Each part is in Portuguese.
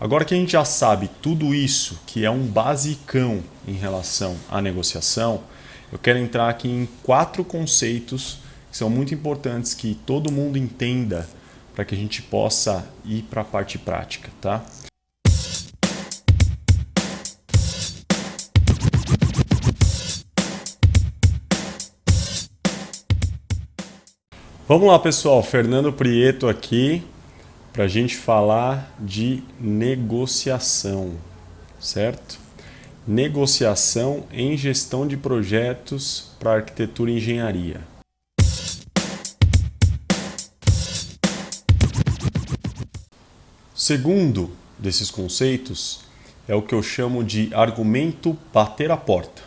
Agora que a gente já sabe tudo isso, que é um basicão em relação à negociação, eu quero entrar aqui em 4 conceitos que são muito importantes que todo mundo entenda para que a gente possa ir para a parte prática, tá? Vamos lá, pessoal. Fernando Prieto aqui para a gente falar de negociação, certo? Negociação em gestão de projetos para arquitetura e engenharia. O segundo desses conceitos é o que eu chamo de argumento bater a porta.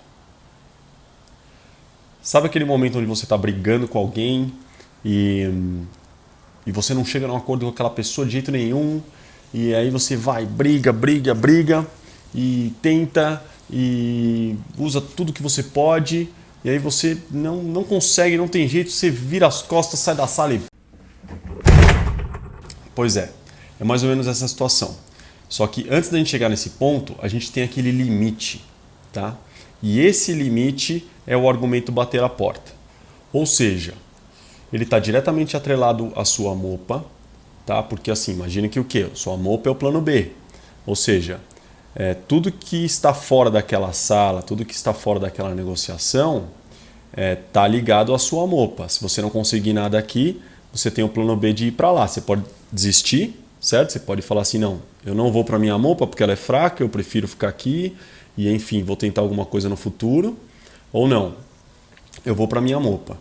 Sabe aquele momento onde você está brigando com alguém e você não chega num acordo com aquela pessoa de jeito nenhum, e aí você vai, briga e tenta e usa tudo que você pode, e aí você não consegue, não tem jeito, você vira as costas, sai da sala e... Pois é mais ou menos essa situação. Só que antes da gente chegar nesse ponto, a gente tem aquele limite, tá? E esse limite é o argumento bater a porta. Ou seja, ele está diretamente atrelado à sua MOPA, tá? Porque assim, imagine que o quê? Sua MOPA é o plano B. Ou seja, tudo que está fora daquela sala, tudo que está fora daquela negociação, está ligado à sua MOPA. Se você não conseguir nada aqui, você tem o plano B de ir para lá. Você pode desistir, certo? Você pode falar assim, não, eu não vou para minha MOPA porque ela é fraca, eu prefiro ficar aqui e enfim, vou tentar alguma coisa no futuro. Ou não, eu vou para minha MOPA.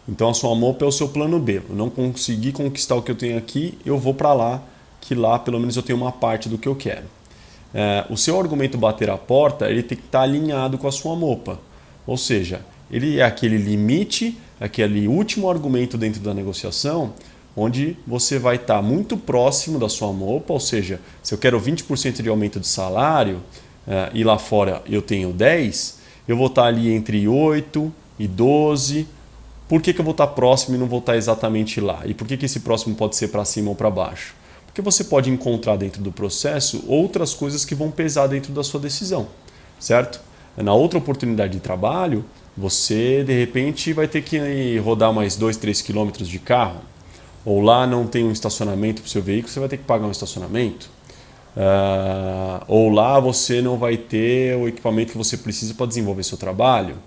Então a sua MOPA é o seu plano B. Eu não consegui conquistar o que eu tenho aqui, eu vou para lá, que lá pelo menos eu tenho uma parte do que eu quero. O seu argumento bater a porta, ele tem que estar alinhado com a sua MOPA. Ou seja, ele é aquele limite, aquele último argumento dentro da negociação, onde você vai estar muito próximo da sua MOPA, ou seja, se eu quero 20% de aumento de salário e lá fora eu tenho 10%, eu vou estar ali entre 8% e 12%. Por que eu vou estar próximo e não vou estar exatamente lá? E por que esse próximo pode ser para cima ou para baixo? Porque você pode encontrar dentro do processo outras coisas que vão pesar dentro da sua decisão, certo? Na outra oportunidade de trabalho, você de repente vai ter que rodar mais 2, 3 quilômetros de carro, ou lá não tem um estacionamento para o seu veículo, você vai ter que pagar um estacionamento. Ou lá você não vai ter o equipamento que você precisa para desenvolver seu trabalho.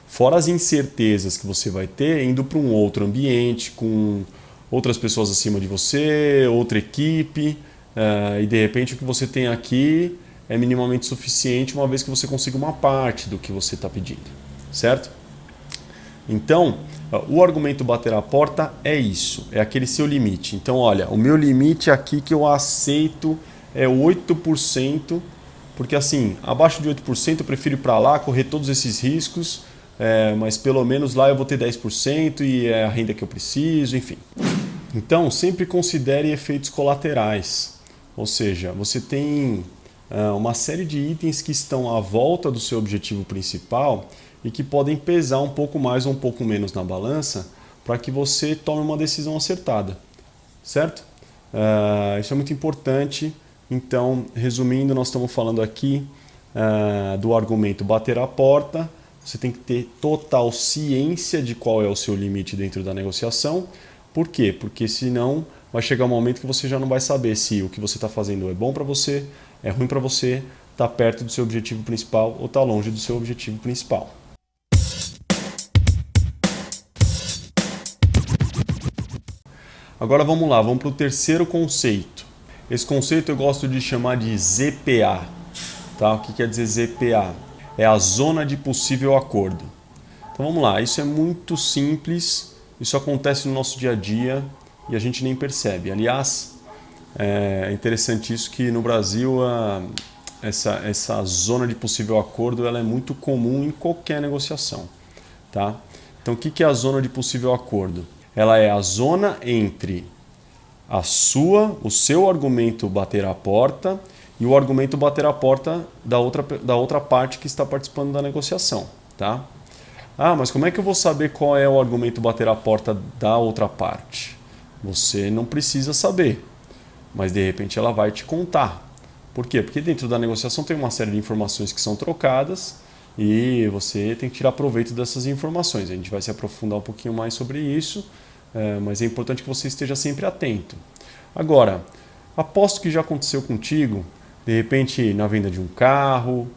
Fora as incertezas que você vai ter indo para um outro ambiente, com outras pessoas acima de você, outra equipe, e de repente o que você tem aqui é minimamente suficiente uma vez que você consiga uma parte do que você está pedindo, certo? Então, o argumento bater a porta é isso, é aquele seu limite. Então, olha, o meu limite aqui que eu aceito é 8%, porque assim, abaixo de 8% eu prefiro ir para lá, correr todos esses riscos, mas pelo menos lá eu vou ter 10% e é a renda que eu preciso, enfim. Então, sempre considere efeitos colaterais, ou seja, você tem uma série de itens que estão à volta do seu objetivo principal e que podem pesar um pouco mais ou um pouco menos na balança para que você tome uma decisão acertada, certo? Isso é muito importante. Então, resumindo, nós estamos falando aqui do argumento bater a porta. Você tem que ter total ciência de qual é o seu limite dentro da negociação. Por quê? Porque senão vai chegar um momento que você já não vai saber se o que você está fazendo é bom para você, é ruim para você, está perto do seu objetivo principal ou está longe do seu objetivo principal. Agora vamos lá, vamos para o terceiro conceito. Esse conceito eu gosto de chamar de ZPA. Tá? O que quer dizer ZPA? É a zona de possível acordo. Então vamos lá, isso é muito simples, isso acontece no nosso dia a dia e a gente nem percebe. Aliás, é interessante isso que no Brasil essa zona de possível acordo ela é muito comum em qualquer negociação. Tá? Então o que é a zona de possível acordo? Ela é a zona entre o seu argumento bater a porta e o argumento bater a porta da outra parte que está participando da negociação. Tá? Mas como é que eu vou saber qual é o argumento bater a porta da outra parte? Você não precisa saber, mas de repente ela vai te contar. Por quê? Porque dentro da negociação tem uma série de informações que são trocadas e você tem que tirar proveito dessas informações. A gente vai se aprofundar um pouquinho mais sobre isso, mas é importante que você esteja sempre atento. Agora, aposto que já aconteceu contigo, de repente na venda de um carro,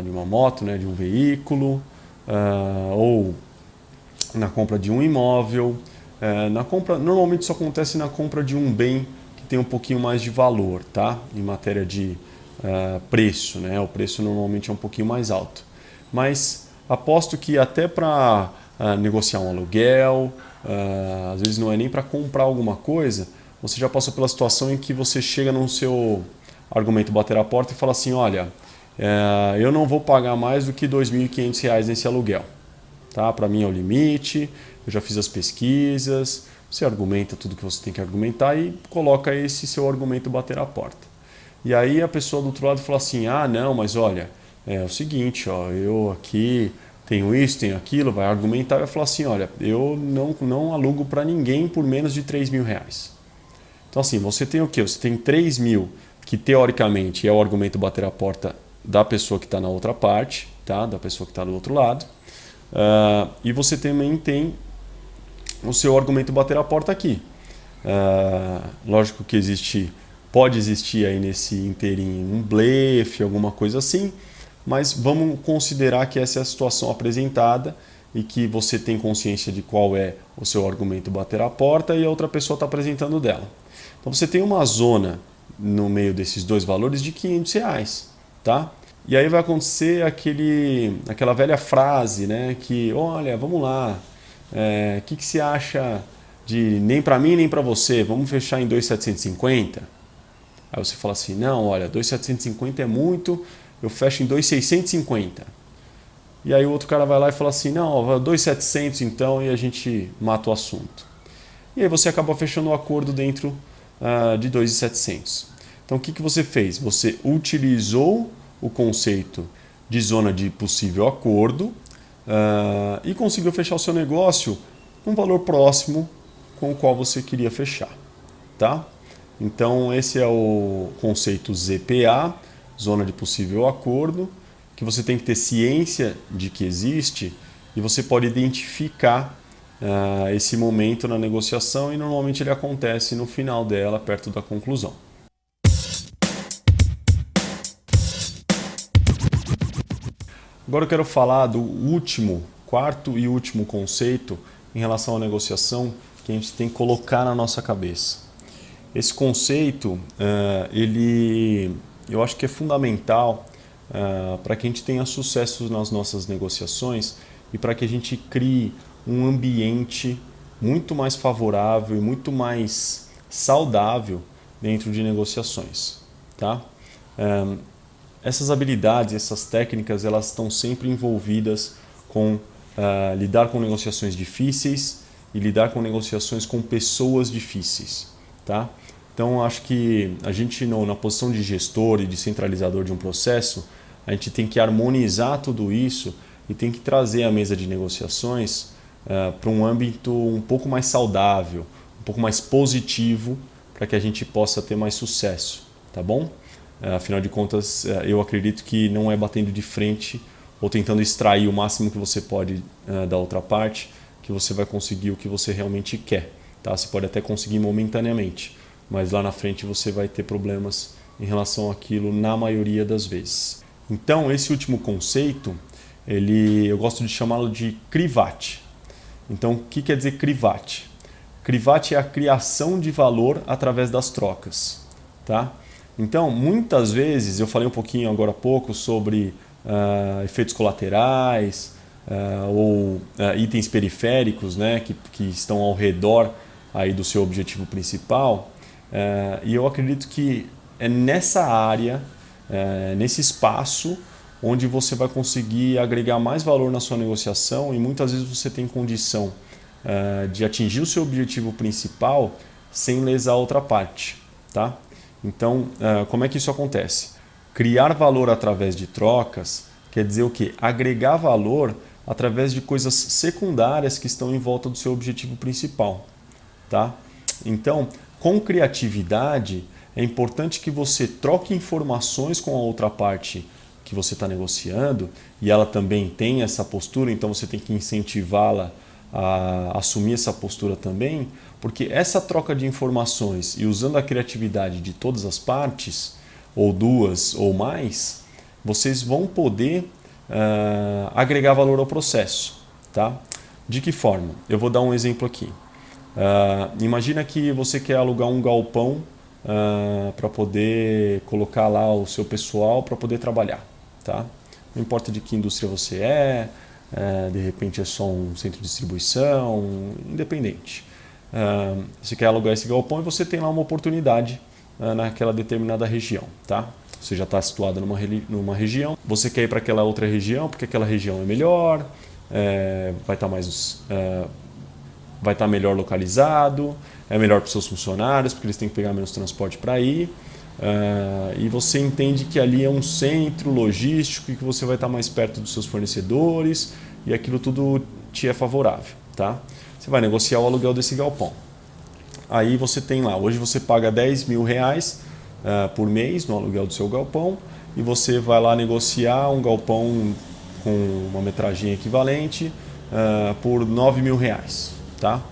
de uma moto, né, de um veículo, ou na compra de um imóvel. Normalmente isso acontece na compra de um bem que tem um pouquinho mais de valor, tá? Em matéria de preço, né? O preço normalmente é um pouquinho mais alto. Mas aposto que até para negociar um aluguel, às vezes não é nem para comprar alguma coisa, você já passou pela situação em que você chega no seu argumento bater a porta e fala assim, olha, eu não vou pagar mais do que R$ 2.500 nesse aluguel. Tá? Para mim é o limite, eu já fiz as pesquisas, você argumenta tudo que você tem que argumentar e coloca esse seu argumento bater a porta. E aí a pessoa do outro lado fala assim, não, mas olha, é o seguinte, ó, eu aqui tenho isso, tenho aquilo, vai argumentar e vai falar assim, olha, eu não alugo para ninguém por menos de R$ 3.000. Então assim, você tem o quê? Você tem 3.000, que teoricamente é o argumento bater a porta da pessoa que está na outra parte, tá? Da pessoa que está do outro lado. E você também tem o seu argumento bater a porta aqui. Lógico que pode existir aí nesse inteirinho um blefe, alguma coisa assim, mas vamos considerar que essa é a situação apresentada e que você tem consciência de qual é o seu argumento bater a porta e a outra pessoa está apresentando dela. Então você tem uma zona no meio desses dois valores de R$ 500, tá? E aí vai acontecer aquela velha frase, né? Que, olha, vamos lá, que você acha de nem para mim nem para você, vamos fechar em 2.750? Aí você fala assim, não, olha, 2.750 é muito, eu fecho em 2.650. E aí o outro cara vai lá e fala assim, não, 2.700 então, e a gente mata o assunto. E aí você acaba fechando o acordo dentro de 2.700. Então o que você fez? Você utilizou o conceito de zona de possível acordo e conseguiu fechar o seu negócio com um valor próximo com o qual você queria fechar, tá? Então esse é o conceito ZPA, zona de possível acordo, que você tem que ter ciência de que existe e você pode identificar esse momento na negociação e normalmente ele acontece no final dela, perto da conclusão. Agora eu quero falar do quarto e último conceito em relação à negociação que a gente tem que colocar na nossa cabeça. Esse conceito, eu acho que é fundamental para que a gente tenha sucesso nas nossas negociações e para que a gente crie um ambiente muito mais favorável e muito mais saudável dentro de negociações, tá? Essas habilidades, essas técnicas, elas estão sempre envolvidas com lidar com negociações difíceis e lidar com negociações com pessoas difíceis, tá? Então, acho que a gente, na posição de gestor e de centralizador de um processo, a gente tem que harmonizar tudo isso e tem que trazer a mesa de negociações para um âmbito um pouco mais saudável, um pouco mais positivo, para que a gente possa ter mais sucesso, tá bom? Afinal de contas, eu acredito que não é batendo de frente ou tentando extrair o máximo que você pode da outra parte que você vai conseguir o que você realmente quer. Tá? Você pode até conseguir momentaneamente, mas lá na frente você vai ter problemas em relação àquilo na maioria das vezes. Então, esse último conceito, eu gosto de chamá-lo de crivate. Então, o que quer dizer crivate? Crivate é a criação de valor através das trocas, tá? Então, muitas vezes, eu falei um pouquinho agora há pouco sobre efeitos colaterais ou itens periféricos, né, que estão ao redor aí do seu objetivo principal. E eu acredito que é nessa área, nesse espaço, onde você vai conseguir agregar mais valor na sua negociação e muitas vezes você tem condição de atingir o seu objetivo principal sem lesar a outra parte, tá? Então, como é que isso acontece? Criar valor através de trocas quer dizer o quê? Agregar valor através de coisas secundárias que estão em volta do seu objetivo principal, tá? Então, com criatividade, é importante que você troque informações com a outra parte que você está negociando e ela também tem essa postura, então você tem que incentivá-la a assumir essa postura também, porque essa troca de informações e usando a criatividade de todas as partes, ou duas ou mais, vocês vão poder agregar valor ao processo. Tá? De que forma? Eu vou dar um exemplo aqui. Imagina que você quer alugar um galpão para poder colocar lá o seu pessoal para poder trabalhar. Tá? Não importa de que indústria você de repente é só um centro de distribuição, independente. Você quer alugar esse galpão e você tem lá uma oportunidade naquela determinada região. Tá? Você já está situado numa região, você quer ir para aquela outra região porque aquela região é melhor, vai estar melhor localizado, é melhor para os seus funcionários porque eles têm que pegar menos transporte para ir. E você entende que ali é um centro logístico e que você vai estar mais perto dos seus fornecedores e aquilo tudo te é favorável. Tá? Você vai negociar o aluguel desse galpão. Aí você tem lá, hoje você paga R$10.000 por mês no aluguel do seu galpão e você vai lá negociar um galpão com uma metragem equivalente por R$9.000. Tá?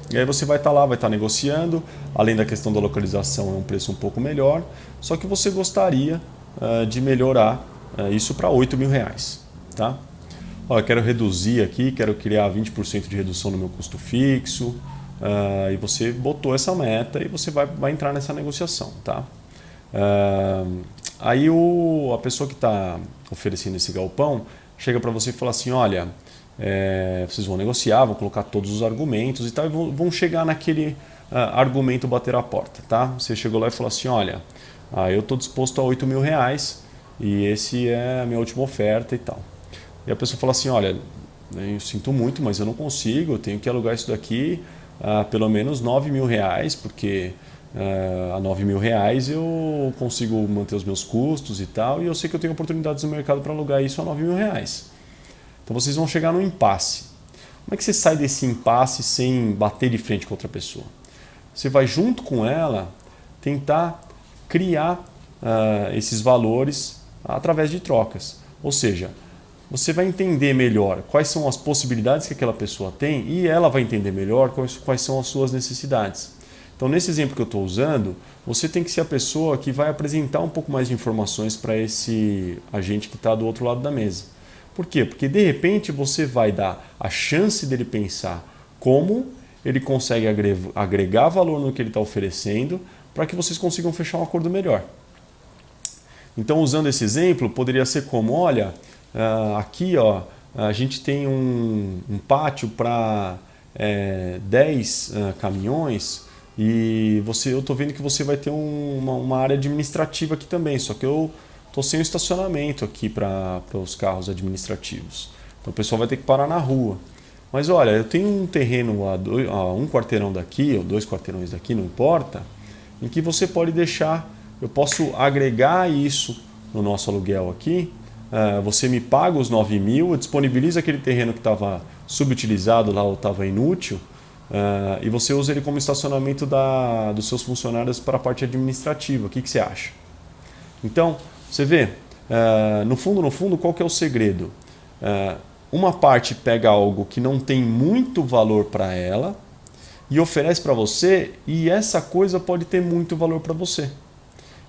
E aí você vai estar lá, vai estar negociando, além da questão da localização é um preço um pouco melhor, só que você gostaria de melhorar isso para R$8.000. Tá? Ó, eu quero reduzir aqui, quero criar 20% de redução no meu custo fixo, e você botou essa meta e você vai entrar nessa negociação. Tá? Aí a pessoa que está oferecendo esse galpão chega para você e fala assim, olha, vocês vão negociar, vão colocar todos os argumentos e tal, e vão chegar naquele argumento bater a porta. Tá? Você chegou lá e falou assim, olha, eu estou disposto a R$8.000 e esse é a minha última oferta e tal. E a pessoa fala assim, olha, eu sinto muito, mas eu não consigo, eu tenho que alugar isso daqui a pelo menos R$9.000, porque a R$9.000 eu consigo manter os meus custos e tal, e eu sei que eu tenho oportunidades no mercado para alugar isso a R$9.000. Então vocês vão chegar no impasse. Como é que você sai desse impasse sem bater de frente com outra pessoa? Você vai junto com ela tentar criar esses valores através de trocas. Ou seja, você vai entender melhor quais são as possibilidades que aquela pessoa tem e ela vai entender melhor quais são as suas necessidades. Então, nesse exemplo que eu estou usando, você tem que ser a pessoa que vai apresentar um pouco mais de informações para esse agente que está do outro lado da mesa. Por quê? Porque, de repente, você vai dar a chance dele pensar como ele consegue agregar valor no que ele está oferecendo para que vocês consigam fechar um acordo melhor. Então, usando esse exemplo, poderia ser como, olha, aqui a gente tem um pátio para 10 caminhões e eu estou vendo que você vai ter uma área administrativa aqui também, só que eu estou sem o estacionamento aqui para os carros administrativos. Então o pessoal vai ter que parar na rua. Mas olha, eu tenho um terreno a um quarteirão daqui, ou 2 quarteirões daqui, não importa, em que você pode deixar, eu posso agregar isso no nosso aluguel aqui. Você me paga os 9.000, eu disponibilizo aquele terreno que estava subutilizado lá ou estava inútil, e você usa ele como estacionamento dos seus funcionários para a parte administrativa. O que você acha? Então, você vê, no fundo, qual que é o segredo? Uma parte pega algo que não tem muito valor para ela e oferece para você, e essa coisa pode ter muito valor para você.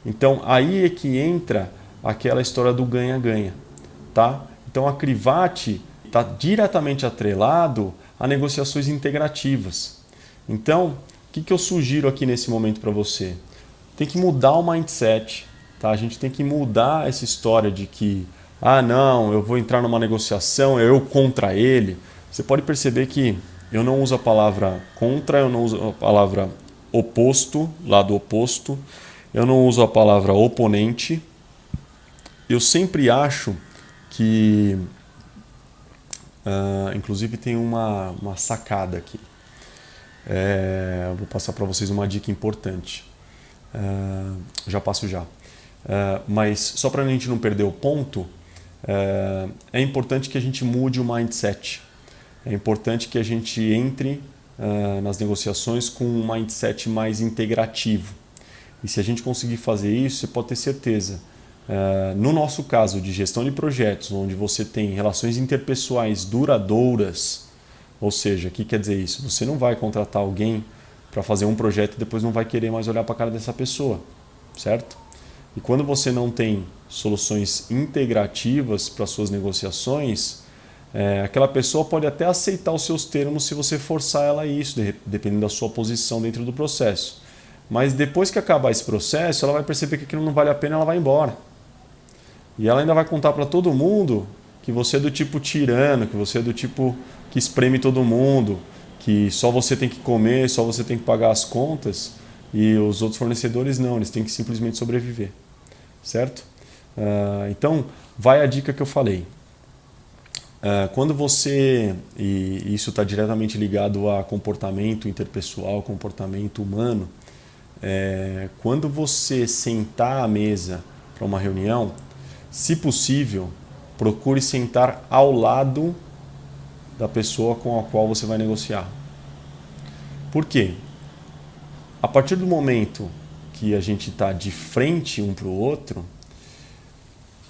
Então, aí é que entra aquela história do ganha-ganha. Tá? Então, a Crivate está diretamente atrelado a negociações integrativas. Então, o que eu sugiro aqui nesse momento para você? Tem que mudar o mindset. Tá? A gente tem que mudar essa história de que não, eu vou entrar numa negociação, eu contra ele. Você pode perceber que eu não uso a palavra contra, eu não uso a palavra oposto, lado oposto, eu não uso a palavra oponente. Eu sempre acho que, inclusive tem uma sacada aqui. Vou passar para vocês uma dica importante. Já passo já. Mas só para a gente não perder o ponto, é importante que a gente mude o mindset. É importante que a gente entre nas negociações com um mindset mais integrativo. E se a gente conseguir fazer isso, você pode ter certeza. No nosso caso de gestão de projetos, onde você tem relações interpessoais duradouras, ou seja, o que quer dizer isso? Você não vai contratar alguém para fazer um projeto e depois não vai querer mais olhar para a cara dessa pessoa, certo? E quando você não tem soluções integrativas para suas negociações, aquela pessoa pode até aceitar os seus termos se você forçar ela a isso, dependendo da sua posição dentro do processo. Mas depois que acabar esse processo, ela vai perceber que aquilo não vale a pena e ela vai embora. E ela ainda vai contar para todo mundo que você é do tipo tirano, que você é do tipo que espreme todo mundo, que só você tem que comer, só você tem que pagar as contas, e os outros fornecedores não, eles têm que simplesmente sobreviver. Certo? Então, vai a dica que eu falei. Quando você, e isso está diretamente ligado a comportamento interpessoal, comportamento humano, quando você sentar à mesa para uma reunião, se possível, procure sentar ao lado da pessoa com a qual você vai negociar. Por quê? A partir do momento que a gente está de frente um para o outro,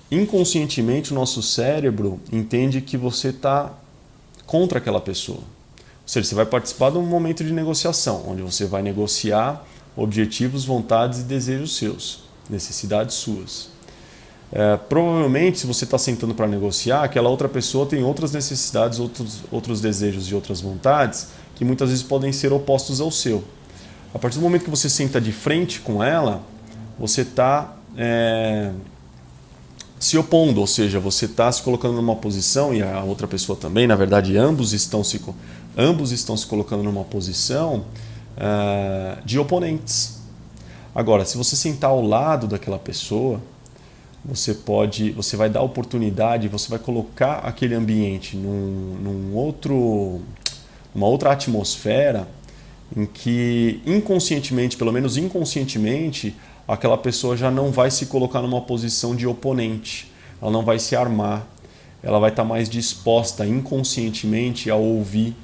inconscientemente o nosso cérebro entende que você está contra aquela pessoa. Ou seja, você vai participar de um momento de negociação, onde você vai negociar objetivos, vontades e desejos seus, necessidades suas. Provavelmente, se você está sentando para negociar, aquela outra pessoa tem outras necessidades, outros desejos e outras vontades que muitas vezes podem ser opostos ao seu. A partir do momento que você senta de frente com ela, você está se opondo, ou seja, você está se colocando numa posição, e a outra pessoa também, na verdade ambos estão se colocando numa posição de oponentes. Agora, se você sentar ao lado daquela pessoa, você vai dar oportunidade, você vai colocar aquele ambiente numa outra atmosfera em que inconscientemente, pelo menos inconscientemente, aquela pessoa já não vai se colocar numa posição de oponente, ela não vai se armar, ela vai estar mais disposta inconscientemente a ouvir,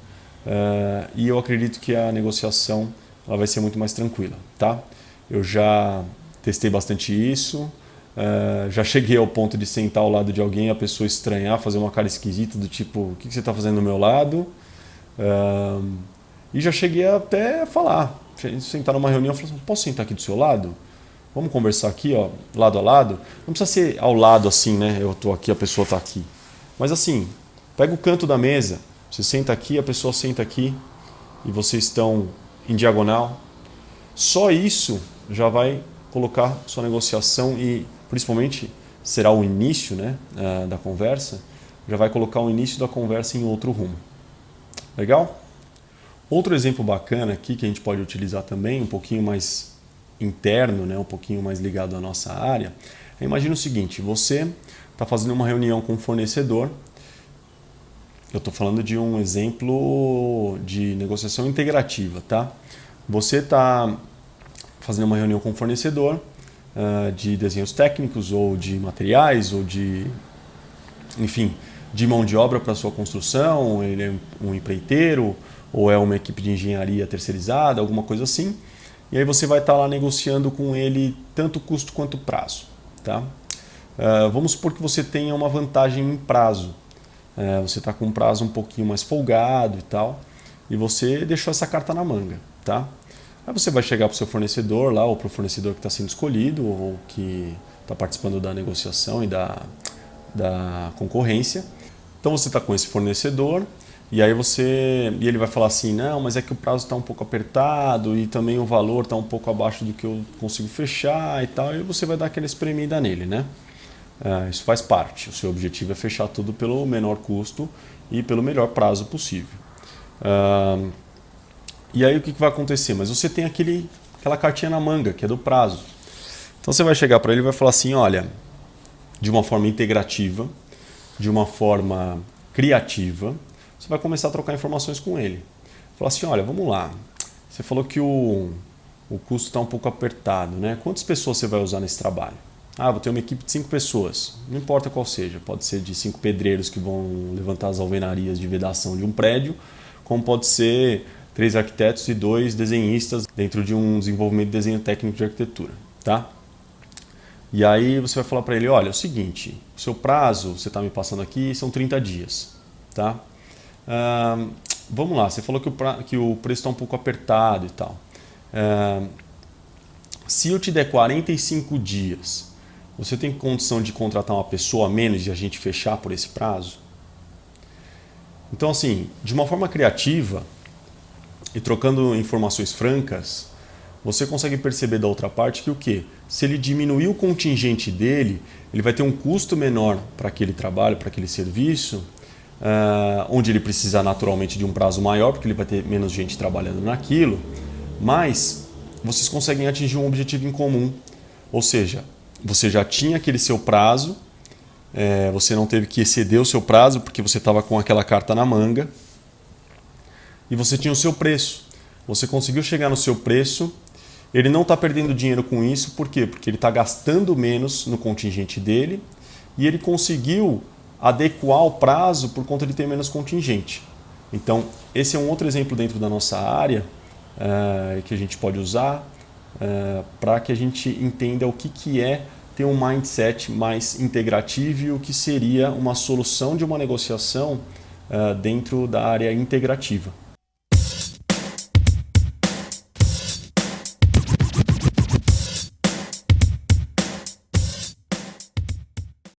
e eu acredito que a negociação ela vai ser muito mais tranquila, tá? Eu já testei bastante isso, já cheguei ao ponto de sentar ao lado de alguém, a pessoa estranhar, fazer uma cara esquisita do tipo, o que você está fazendo do meu lado? E já cheguei até a falar, sentar numa reunião e falar assim, posso sentar aqui do seu lado? Vamos conversar aqui, ó, lado a lado? Não precisa ser ao lado assim, né? Eu estou aqui, a pessoa está aqui. Mas assim, pega o canto da mesa, você senta aqui, a pessoa senta aqui e vocês estão em diagonal. Só isso já vai colocar sua negociação e, principalmente, será o início, né, da conversa, já vai colocar o início da conversa em outro rumo. Legal? Outro exemplo bacana aqui que a gente pode utilizar também, um pouquinho mais interno, né, um pouquinho mais ligado à nossa área, imagina o seguinte, você está fazendo uma reunião com um fornecedor, eu estou falando de um exemplo de negociação integrativa, tá? Você está fazendo uma reunião com um fornecedor de desenhos técnicos ou de materiais ou de, enfim, de mão de obra para a sua construção, ele é um empreiteiro ou é uma equipe de engenharia terceirizada, alguma coisa assim. E aí você vai estar lá negociando com ele tanto custo quanto prazo. Tá? Vamos supor que você tenha uma vantagem em prazo. Você está com um prazo um pouquinho mais folgado e tal, e você deixou essa carta na manga. Tá? Aí você vai chegar para o seu fornecedor lá, ou para o fornecedor que está sendo escolhido, ou que está participando da negociação e da concorrência. Então você está com esse fornecedor, e aí ele vai falar assim, não, mas é que o prazo está um pouco apertado e também o valor está um pouco abaixo do que eu consigo fechar e tal, e você vai dar aquela espremida nele, né? Isso faz parte, o seu objetivo é fechar tudo pelo menor custo e pelo melhor prazo possível. E aí o que vai acontecer? Mas você tem aquela cartinha na manga, que é do prazo. Então você vai chegar para ele e vai falar assim, olha, de uma forma integrativa, de uma forma criativa, você vai começar a trocar informações com ele. Falar assim, olha, vamos lá, você falou que o custo está um pouco apertado, né? Quantas pessoas você vai usar nesse trabalho? Vou ter uma equipe de 5 pessoas, não importa qual seja, pode ser de 5 pedreiros que vão levantar as alvenarias de vedação de um prédio, como pode ser 3 arquitetos e 2 desenhistas dentro de um desenvolvimento de desenho técnico de arquitetura, tá? E aí você vai falar para ele, olha, é o seguinte, o seu prazo, você está me passando aqui, são 30 dias, tá? Vamos lá, você falou que o preço está um pouco apertado e tal. Se eu te der 45 dias, você tem condição de contratar uma pessoa a menos e a gente fechar por esse prazo? Então, assim, de uma forma criativa e trocando informações francas, você consegue perceber da outra parte que o quê? Se ele diminuir o contingente dele, ele vai ter um custo menor para aquele trabalho, para aquele serviço, onde ele precisa naturalmente de um prazo maior, porque ele vai ter menos gente trabalhando naquilo, mas vocês conseguem atingir um objetivo em comum. Ou seja, você já tinha aquele seu prazo, você não teve que exceder o seu prazo, porque você estava com aquela carta na manga, e você tinha o seu preço. Você conseguiu chegar no seu preço, ele não está perdendo dinheiro com isso, por quê? Porque ele está gastando menos no contingente dele e ele conseguiu adequar o prazo por conta de ter menos contingente. Então, esse é um outro exemplo dentro da nossa área que a gente pode usar para que a gente entenda o que é ter um mindset mais integrativo e o que seria uma solução de uma negociação dentro da área integrativa.